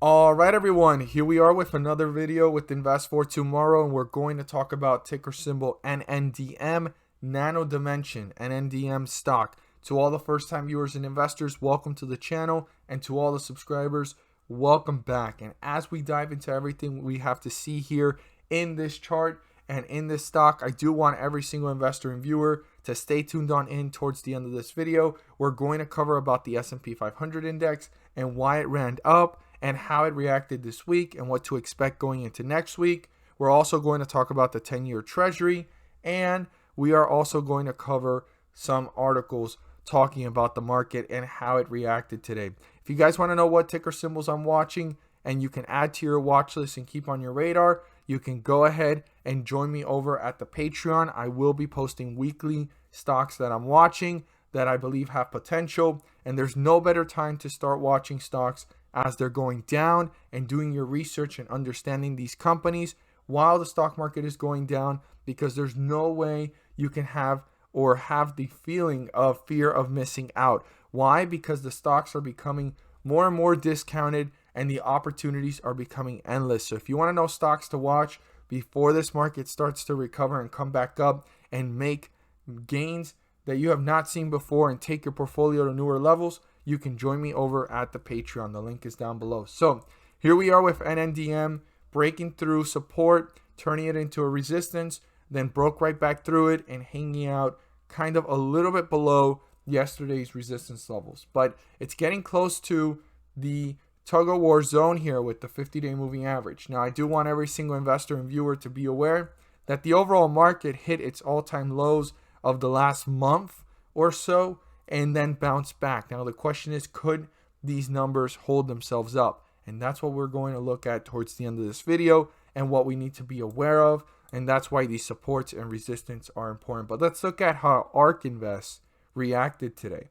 All right, everyone, here we are with another video with Invest for Tomorrow, and we're going to talk about ticker symbol NNDM, Nano Dimension, NNDM stock. To all the first-time viewers and investors, welcome to the channel, and to all the subscribers, welcome back. And as we dive into everything we have to see here in this chart and in this stock, I do want every single investor and viewer to stay tuned on in towards the end of this video. We're going to cover about the S&P 500 index and why it ran up, and how it reacted this week and what to expect going into next week. We're also going to talk about the 10-year Treasury, and we are also going to cover some articles talking about the market and how it reacted today. If you guys want to know what ticker symbols I'm watching and you can add to your watch list and keep on your radar, you can go ahead and join me over at the Patreon. I will be posting weekly stocks that I'm watching that I believe have potential, and there's no better time to start watching stocks as they're going down and doing your research and understanding these companies while the stock market is going down, because there's no way you can have the feeling of fear of missing out. Why? Because the stocks are becoming more and more discounted and the opportunities are becoming endless. So if you want to know stocks to watch before this market starts to recover and come back up and make gains that you have not seen before and take your portfolio to newer levels, you can join me over at the Patreon. The link is down below. So here we are with NNDM breaking through support, turning it into a resistance, then broke right back through it and hanging out kind of a little bit below yesterday's resistance levels. But it's getting close to the tug of war zone here with the 50-day moving average. Now, I do want every single investor and viewer to be aware that the overall market hit its all-time lows of the last month or so and then bounce back. Now the question is, could these numbers hold themselves up? And that's what we're going to look at towards the end of this video and what we need to be aware of. And that's why these supports and resistance are important. But let's look at how ARK Invest reacted today.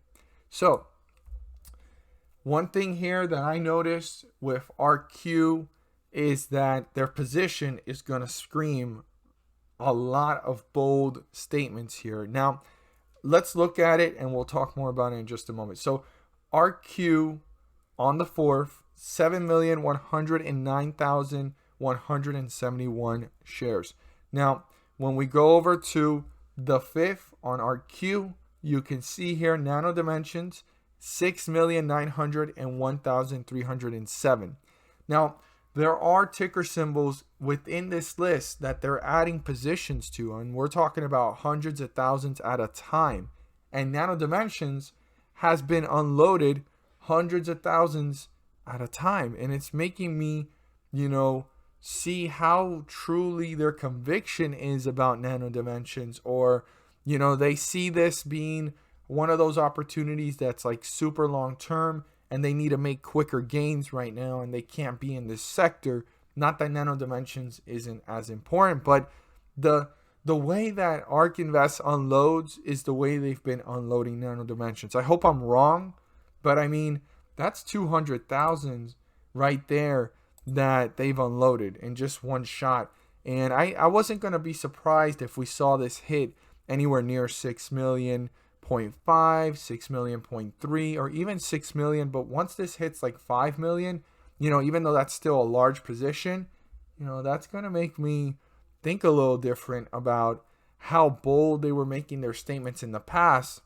So one thing here that I noticed with ARKQ is that their position is going to scream a lot of bold statements here. Now, let's look at it and we'll talk more about it in just a moment. So ARKQ on the 4th, 7,109,171 shares. Now, when we go over to the 5th on ARKQ, you can see here Nano Dimensions, 6,901,307. Now, there are ticker symbols within this list that they're adding positions to, and we're talking about hundreds of thousands at a time. And Nano Dimensions has been unloaded hundreds of thousands at a time, and it's making me, see how truly their conviction is about Nano Dimensions, or, they see this being one of those opportunities that's like super long term, and they need to make quicker gains right now, and they can't be in this sector. Not that Nano Dimensions isn't as important, but the way that ARK Invest unloads is the way they've been unloading Nano Dimensions. I hope I'm wrong, but I mean, that's 200,000 right there that they've unloaded in just one shot. And I wasn't going to be surprised if we saw this hit anywhere near 6 million. 0.5, 6 million, 0.3, or even 6 million. But once this hits like 5 million, even though that's still a large position, that's going to make me think a little different about how bold they were making their statements in the past,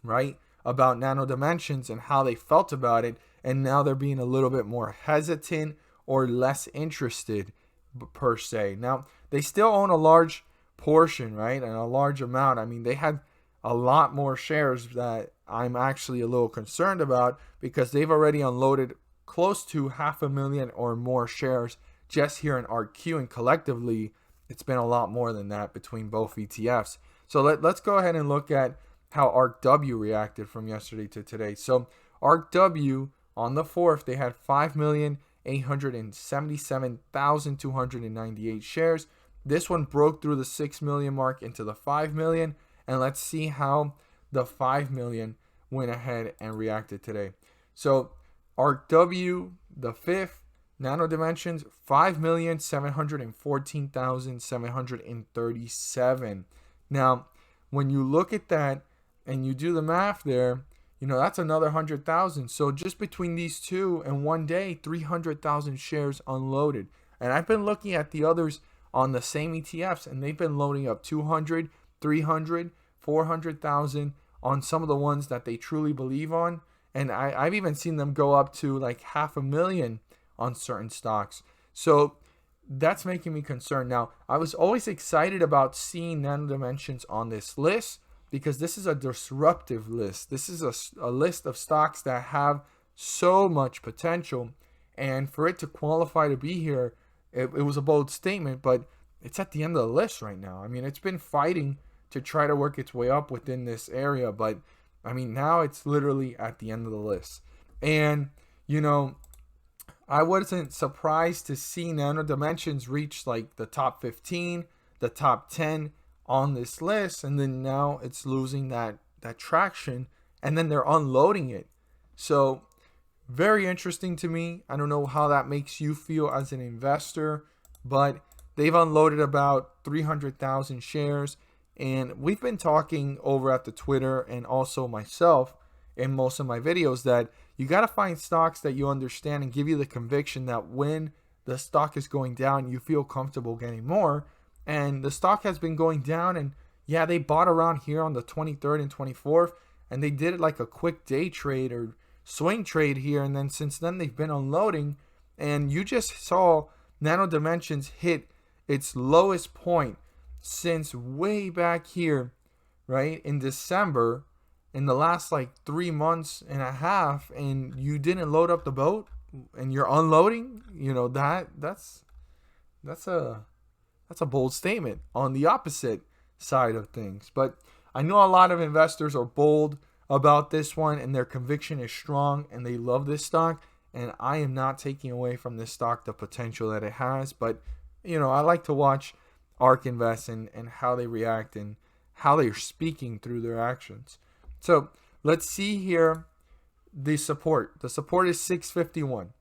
right? About Nano Dimensions and how they felt about it. And now they're being a little bit more hesitant or less interested per se. Now, they still own a large portion, right? And a large amount. I mean, they had a lot more shares that I'm actually a little concerned about, because they've already unloaded close to 500,000 or more shares just here in ARKQ, and collectively it's been a lot more than that between both ETFs. So let's go ahead and look at how ARKW reacted from yesterday to today. So ARKW on the 4th, they had 5,877,298 shares. This one broke through the 6 million mark into the 5 million. And let's see how the 5 million went ahead and reacted today. So ARKW, the 5th, Nano Dimensions, 5,714,737. Now, when you look at that and you do the math there, you know, that's another 100,000. So just between these two in one day, 300,000 shares unloaded. And I've been looking at the others on the same ETFs, and they've been loading up 200, 300, 400,000 on some of the ones that they truly believe on. And I've even seen them go up to like 500,000 on certain stocks. So that's making me concerned. Now, I was always excited about seeing Nano Dimensions on this list because this is a disruptive list. This is a list of stocks that have so much potential. And for it to qualify to be here, it was a bold statement, but it's at the end of the list right now. I mean, it's been fighting to try to work its way up within this area, but I mean, now it's literally at the end of the list. And, you know, I wasn't surprised to see Nano Dimensions reach like the top 15, the top 10 on this list, and then now it's losing that traction, and then they're unloading it. So very interesting to me. I don't know how that makes you feel as an investor, but they've unloaded about 300,000 shares. And we've been talking over at the Twitter and also myself in most of my videos that you got to find stocks that you understand and give you the conviction that when the stock is going down, you feel comfortable getting more. And the stock has been going down, and yeah, they bought around here on the 23rd and 24th, and they did it like a quick day trade or swing trade here. And then since then, they've been unloading, and you just saw Nano Dimensions hit its lowest point since way back here, right, in December, in the last like 3 months and a half, and you didn't load up the boat and you're unloading. You know, that's a bold statement on the opposite side of things. But I know a lot of investors are bold about this one, and their conviction is strong, and they love this stock, and I am not taking away from this stock the potential that it has. But you know, I like to watch ARK Invest and how they react and how they're speaking through their actions. So let's see here the support. The support is 651.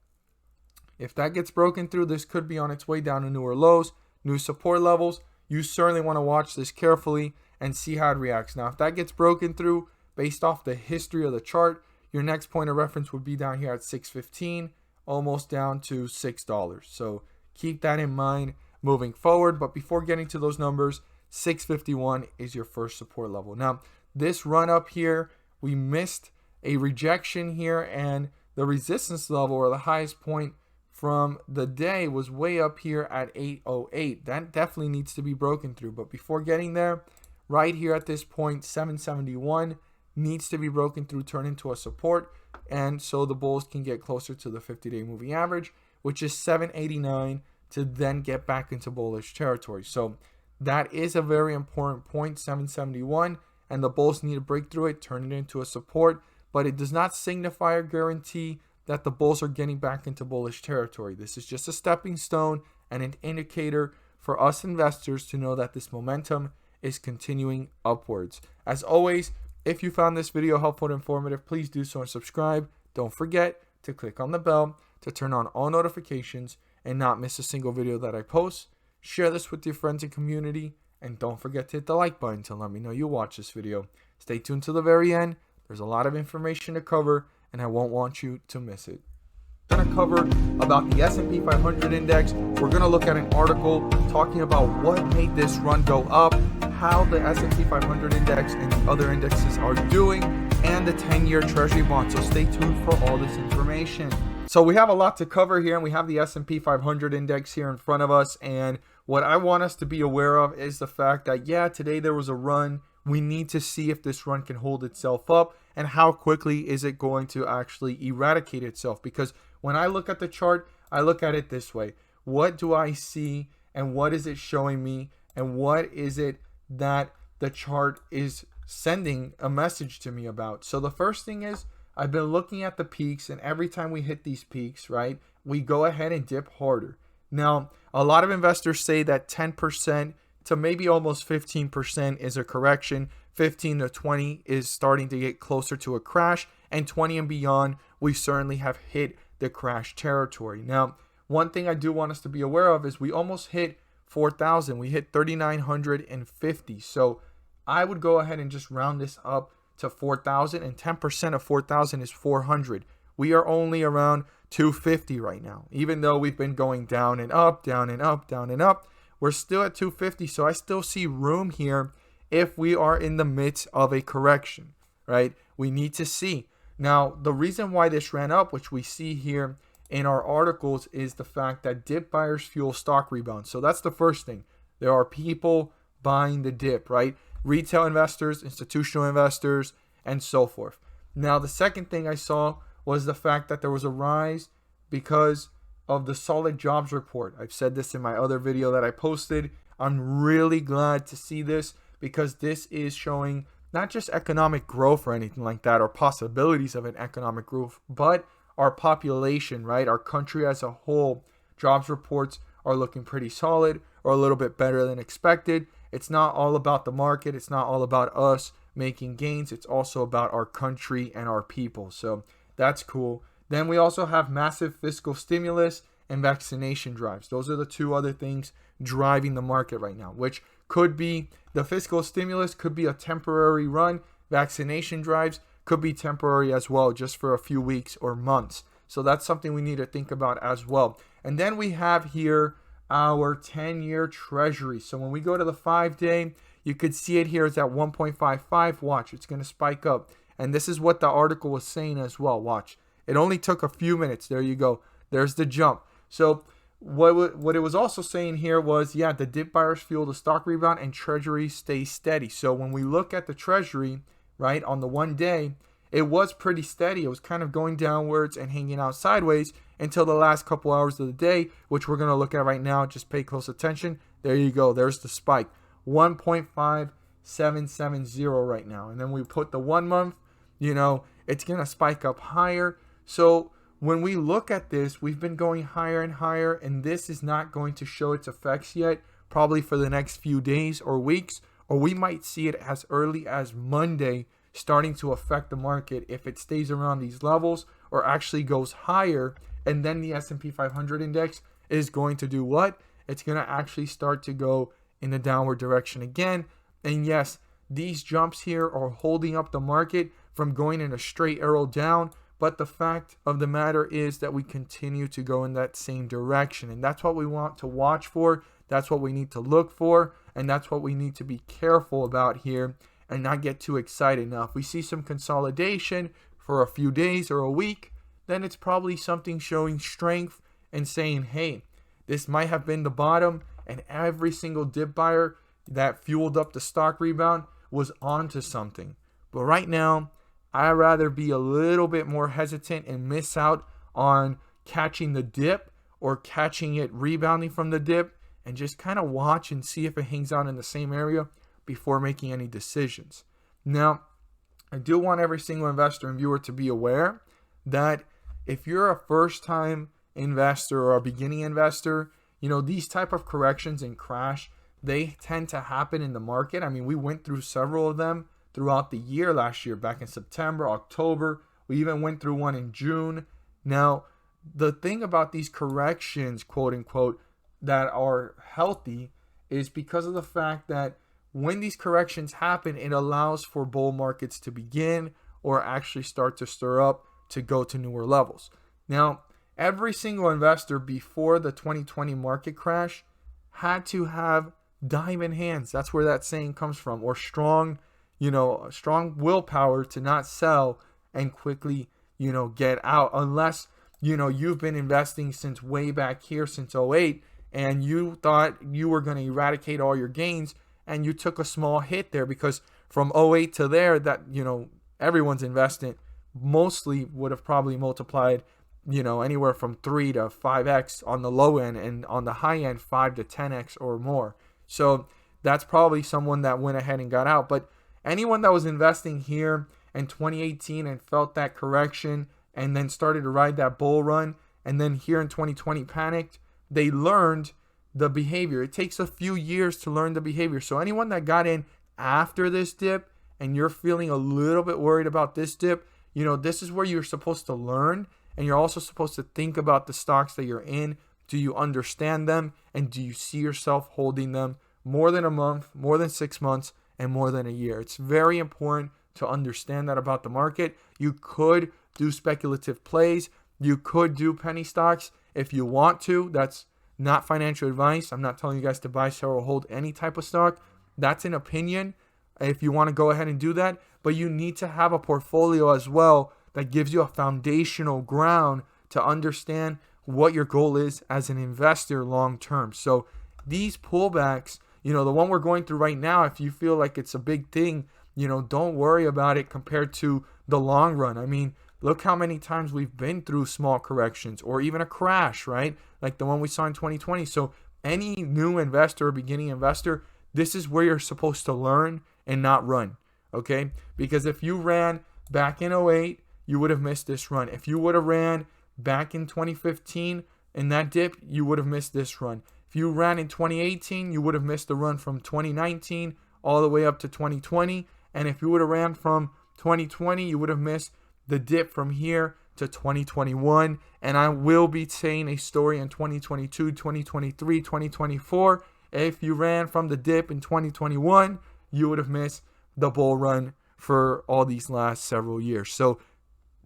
If that gets broken through, this could be on its way down to newer lows, new support levels. You certainly want to watch this carefully and see how it reacts. Now, if that gets broken through based off the history of the chart, your next point of reference would be down here at 615, almost down to $6. So keep that in mind moving forward. But before getting to those numbers, 651 is your first support level. Now, this run up here, we missed a rejection here, and the resistance level, or the highest point from the day, was way up here at 808. That definitely needs to be broken through. But before getting there, right here at this point, 771 needs to be broken through, turn into a support, and so the bulls can get closer to the 50-day moving average, which is 789, to then get back into bullish territory. So that is a very important point, 771, and the bulls need to break through it, turn it into a support, but it does not signify or guarantee that the bulls are getting back into bullish territory. This is just a stepping stone and an indicator for us investors to know that this momentum is continuing upwards. As always, if you found this video helpful and informative, please do so and subscribe. Don't forget to click on the bell to turn on all notifications and not miss a single video that I post. Share this with your friends and community, and don't forget to hit the like button to let me know you watch this video. Stay tuned to the very end. There's a lot of information to cover, and I won't want you to miss it. We're going to cover about the S&P 500 index. We're going to look at an article talking about what made this run go up, how the S&P 500 index and the other indexes are doing, and the 10-year Treasury bond. So stay tuned for all this information. So we have a lot to cover here, and we have the S&P 500 index here in front of us. And what I want us to be aware of is the fact that, yeah, today there was a run. We need to see if this run can hold itself up, and how quickly is it going to actually eradicate itself. Because when I look at the chart, I look at it this way. What do I see, and what is it showing me, and what is it that the chart is sending a message to me about? So the first thing is, I've been looking at the peaks, and every time we hit these peaks, right, we go ahead and dip harder. Now, a lot of investors say that 10% to maybe almost 15% is a correction. 15 to 20 is starting to get closer to a crash, and 20 and beyond, we certainly have hit the crash territory. Now, one thing I do want us to be aware of is we almost hit 4,000. We hit 3,950. So I would go ahead and just round this up to 4,000, and 10% of 4,000 is 400. We are only around 250 right now. Even though we've been going down and up, down and up, down and up, we're still at 250. So I still see room here if we are in the midst of a correction, right? We need to see. Now, the reason why this ran up, which we see here in our articles, is the fact that dip buyers fuel stock rebounds. So that's the first thing. There are people buying the dip, right? Retail investors, institutional investors, and so forth. Now, the second thing I saw was the fact that there was a rise because of the solid jobs report. I've said this in my other video that I posted. I'm really glad to see this because this is showing not just economic growth or anything like that, or possibilities of an economic growth, but our population, right? Our country as a whole. Jobs reports are looking pretty solid, or a little bit better than expected. It's not all about the market. It's not all about us making gains. It's also about our country and our people. So that's cool. Then we also have massive fiscal stimulus and vaccination drives. Those are the two other things driving the market right now, which could be the fiscal stimulus could be a temporary run. Vaccination drives could be temporary as well, just for a few weeks or months. So that's something we need to think about as well. And then we have here our 10-year Treasury. So when we go to the 5-day, you could see it here. It's at 1.55. Watch, it's going to spike up. And this is what the article was saying as well. Watch. It only took a few minutes. There you go. There's the jump. So what it was also saying here was, yeah, the dip buyers fuel the stock rebound and Treasury stays steady. So when we look at the Treasury, right, on the 1 day, it was pretty steady. It was kind of going downwards and hanging out sideways until the last couple hours of the day, which we're going to look at right now. Just pay close attention. There you go. There's the spike. 1.5770 right now. And then we put the 1 month, it's going to spike up higher. So when we look at this, we've been going higher and higher, and this is not going to show its effects yet, probably for the next few days or weeks, or we might see it as early as Monday starting to affect the market if it stays around these levels or actually goes higher. And then the S&P 500 index is going to do what? It's going to actually start to go in the downward direction again. And yes, these jumps here are holding up the market from going in a straight arrow down. But the fact of the matter is that we continue to go in that same direction. And that's what we want to watch for. That's what we need to look for. And that's what we need to be careful about here and not get too excited. Now, if we see some consolidation for a few days or a week, then it's probably something showing strength and saying, hey, this might have been the bottom, and every single dip buyer that fueled up the stock rebound was onto something. But right now, I'd rather be a little bit more hesitant and miss out on catching the dip or catching it rebounding from the dip, and just kind of watch and see if it hangs out in the same area before making any decisions. Now, I do want every single investor and viewer to be aware that if you're a first-time investor or a beginning investor, these type of corrections and crash, they tend to happen in the market. I mean, we went through several of them throughout the year last year, back in September, October. We even went through one in June. Now, the thing about these corrections, quote unquote, that are healthy is because of the fact that when these corrections happen, it allows for bull markets to begin or actually start to stir up to go to newer levels. Now, every single investor before the 2020 market crash had to have diamond hands. That's where that saying comes from, or strong willpower to not sell and quickly, get out, unless, you've been investing since way back here, since 2008, and you thought you were going to eradicate all your gains, and you took a small hit there, because from 2008 to there, that, everyone's investment mostly would have probably multiplied, anywhere from 3 to 5x on the low end, and on the high end, 5 to 10x or more. So that's probably someone that went ahead and got out. But anyone that was investing here in 2018 and felt that correction and then started to ride that bull run, and then here in 2020 panicked, they learned the behavior. It takes a few years to learn the behavior. So anyone that got in after this dip and you're feeling a little bit worried about this dip, this is where you're supposed to learn, and you're also supposed to think about the stocks that you're in. Do you understand them, and do you see yourself holding them more than a month, more than 6 months, and more than a year? It's very important to understand that about the market. You could do speculative plays. You could do penny stocks if you want to. That's not financial advice. I'm not telling you guys to buy, sell, or hold any type of stock. That's an opinion if you want to go ahead and do that. But you need to have a portfolio as well that gives you a foundational ground to understand what your goal is as an investor long term. So these pullbacks, the one we're going through right now, if you feel like it's a big thing, don't worry about it compared to the long run. I mean, look how many times we've been through small corrections or even a crash, right? Like the one we saw in 2020. So any new investor or beginning investor, this is where you're supposed to learn and not run, okay? Because if you ran back in 08, you would have missed this run. If you would have ran back in 2015 in that dip, you would have missed this run. If you ran in 2018, you would have missed the run from 2019 all the way up to 2020. And if you would have ran from 2020, you would have missed the dip from here to 2021. And I will be saying a story in 2022, 2023, 2024. If you ran from the dip in 2021, you would have missed the bull run for all these last several years. So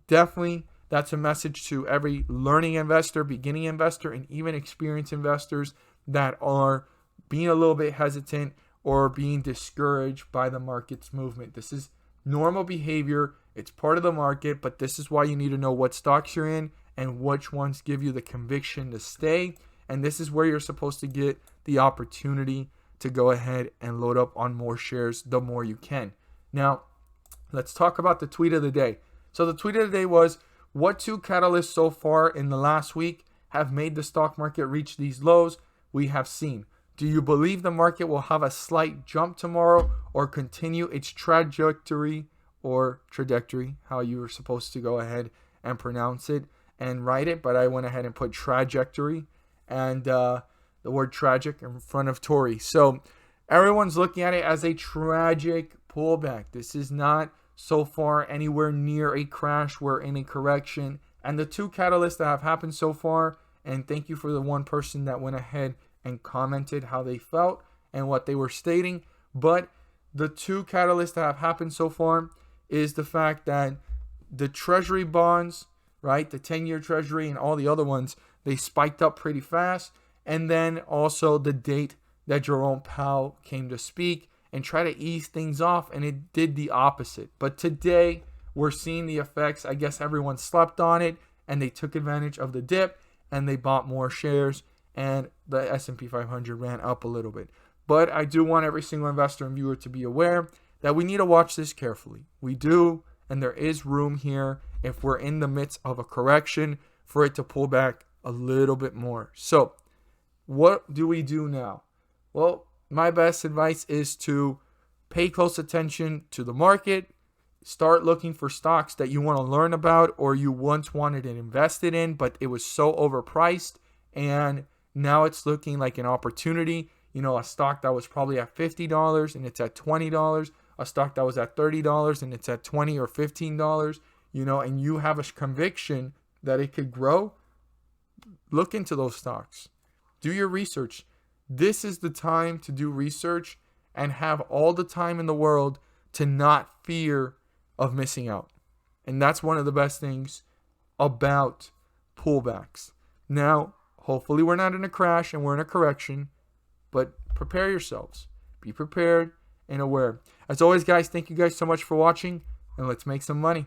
definitely that's a message to every learning investor, beginning investor, and even experienced investors that are being a little bit hesitant or being discouraged by the market's movement. This is normal behavior. It's part of the market, but this is why you need to know what stocks you're in and which ones give you the conviction to stay. And this is where you're supposed to get the opportunity to go ahead and load up on more shares the more you can. Now, let's talk about the tweet of the day. So the tweet of the day was, what two catalysts so far in the last week have made the stock market reach these lows we have seen? Do you believe the market will have a slight jump tomorrow or continue its trajectory, how you were supposed to go ahead and pronounce it and write it, but I went ahead and put trajectory and the word tragic in front of Tory. So everyone's looking at it as a tragic pullback. This is not so far anywhere near a crash. We're in a correction. And the two catalysts that have happened so far, and thank you for the one person that went ahead and commented how they felt and what they were stating. But the two catalysts that have happened so far is the fact that the Treasury bonds, right, the 10-year Treasury and all the other ones, they spiked up pretty fast. And then also the date that Jerome Powell came to speak and try to ease things off, and it did the opposite. But today, we're seeing the effects. I guess everyone slept on it, and they took advantage of the dip, and they bought more shares, and the S&P 500 ran up a little bit. But I do want every single investor and viewer to be aware that we need to watch this carefully. We do, and there is room here, if we're in the midst of a correction, for it to pull back a little bit more. So, what do we do now? Well, my best advice is to pay close attention to the market. Start looking for stocks that you want to learn about or you once wanted and invested in, but it was so overpriced and now it's looking like an opportunity. A stock that was probably at $50 and it's at $20. A stock that was at $30 and it's at $20 or $15, and you have a conviction that it could grow. Look into those stocks. Do your research. This is the time to do research and have all the time in the world to not fear of missing out. And that's one of the best things about pullbacks. Now, hopefully we're not in a crash and we're in a correction, but prepare yourselves. Be prepared and aware. As always, guys, thank you guys so much for watching, and let's make some money.